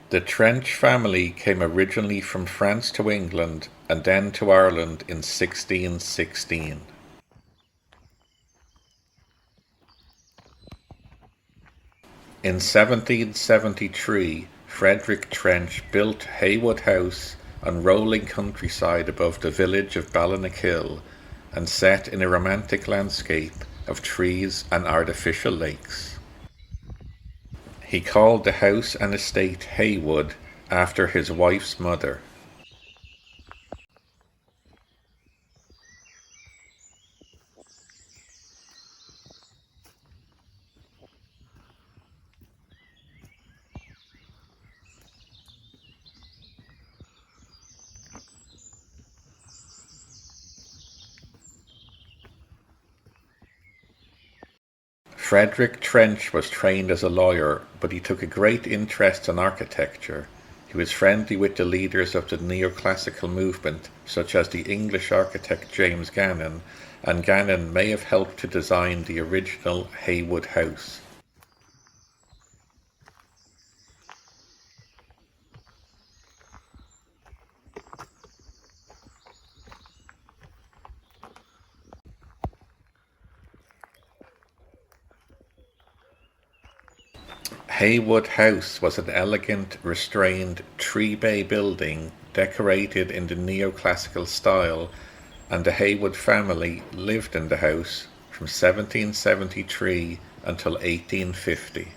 The Trench family came originally from France to England and then to Ireland in 1616. In 1773, Frederick Trench built Heywood House on rolling countryside above the village of Ballinakill and set in a romantic landscape of trees and artificial lakes. He called the house and estate Heywood after his wife's mother. Frederick Trench was trained as a lawyer, but he took a great interest in architecture. He was friendly with the leaders of the neoclassical movement, such as the English architect James Gannon, and Gannon may have helped to design the original Heywood House. Heywood House was an elegant, restrained, three-bay building decorated in the neoclassical style, and the Heywood family lived in the house from 1773 until 1850.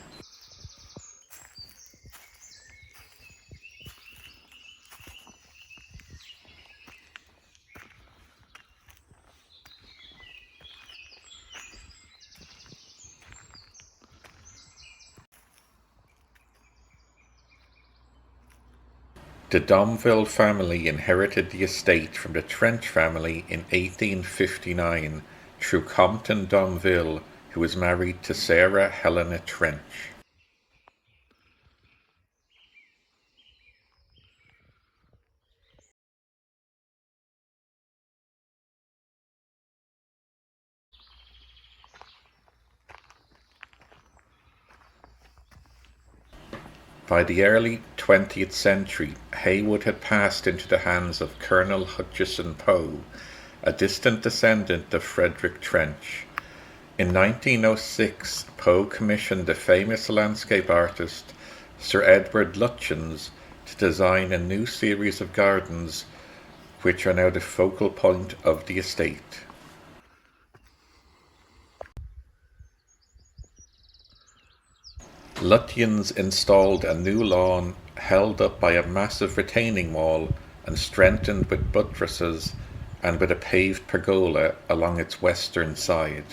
The Domville family inherited the estate from the Trench family in 1859 through Compton Domville, who was married to Sarah Helena Trench. By the early 20th century, Heywood had passed into the hands of Colonel Hutchison Poe, a distant descendant of Frederick Trench. In 1906, Poe commissioned the famous landscape artist Sir Edward Lutyens to design a new series of gardens which are now the focal point of the estate. Lutyens installed a new lawn held up by a massive retaining wall and strengthened with buttresses and with a paved pergola along its western side.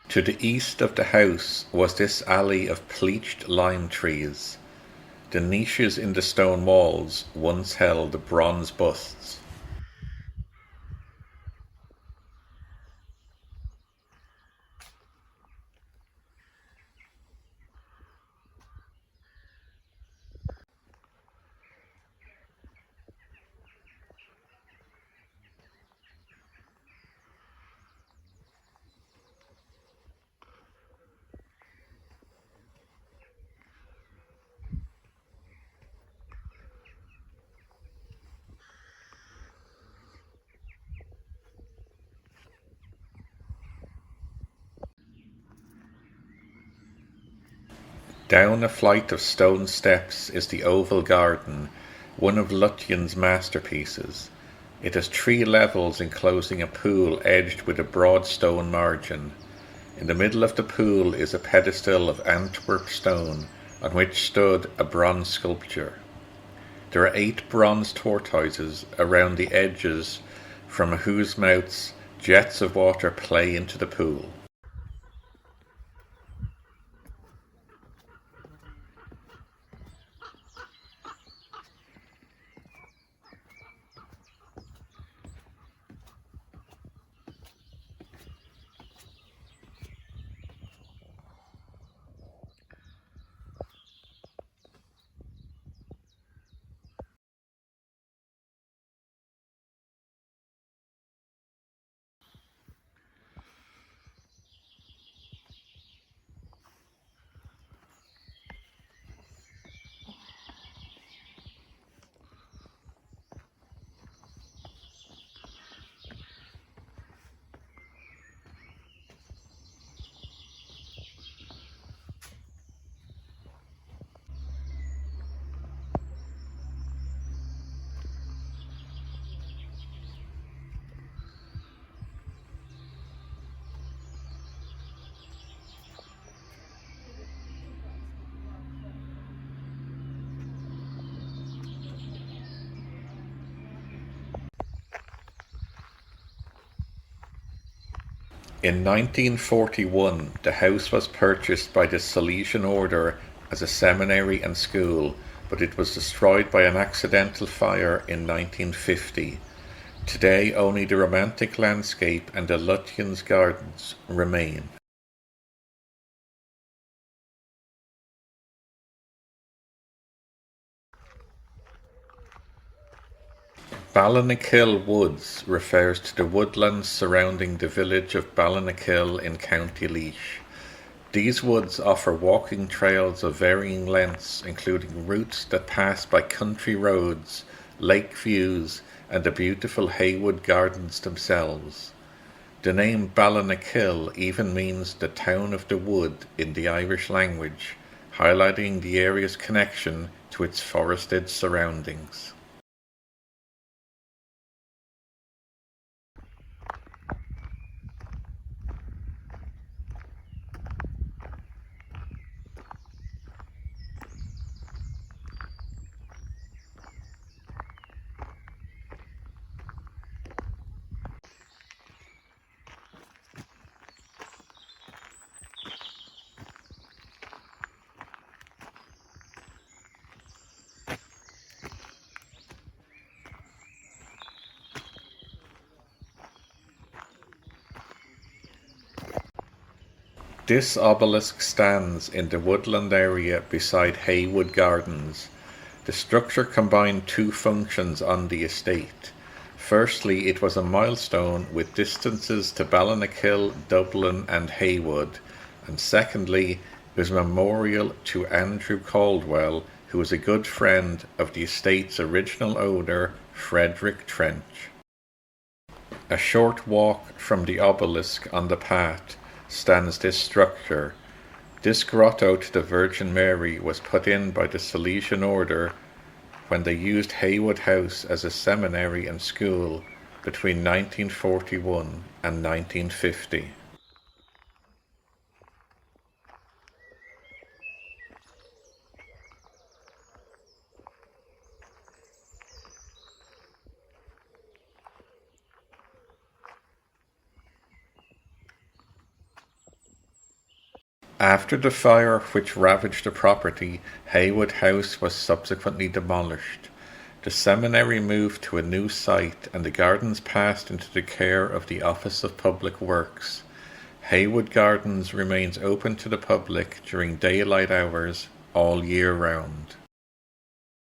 To the east of the house was this alley of pleached lime trees. The niches in the stone walls once held bronze busts. Down a flight of stone steps is the oval garden, one of Lutyen's masterpieces. It has 3 levels enclosing a pool edged with a broad stone margin. In the middle of the pool is a pedestal of Antwerp stone on which stood a bronze sculpture. There are 8 bronze tortoises around the edges from whose mouths jets of water play into the pool. In 1941, the house was purchased by the Salesian Order as a seminary and school, but it was destroyed by an accidental fire in 1950. Today, only the romantic landscape and the Lutyens Gardens remain. Ballinakill Woods refers to the woodlands surrounding the village of Ballinakill in County Laois. These woods offer walking trails of varying lengths, including routes that pass by country roads, lake views, and the beautiful Heywood Gardens themselves. The name Ballinakill even means the town of the wood in the Irish language, highlighting the area's connection to its forested surroundings. This obelisk stands in the woodland area beside Heywood Gardens. The structure combined 2 functions on the estate. Firstly, it was a milestone with distances to Ballinakill, Dublin and Heywood, and secondly, it was a memorial to Andrew Caldwell, who was a good friend of the estate's original owner, Frederick Trench. A short walk from the obelisk on the path stands this structure. This grotto to the Virgin Mary was put in by the Salesian Order when they used Heywood House as a seminary and school between 1941 and 1950. After the fire which ravaged the property, Heywood House was subsequently demolished. The seminary moved to a new site and the gardens passed into the care of the Office of Public Works. Heywood Gardens remains open to the public during daylight hours all year round.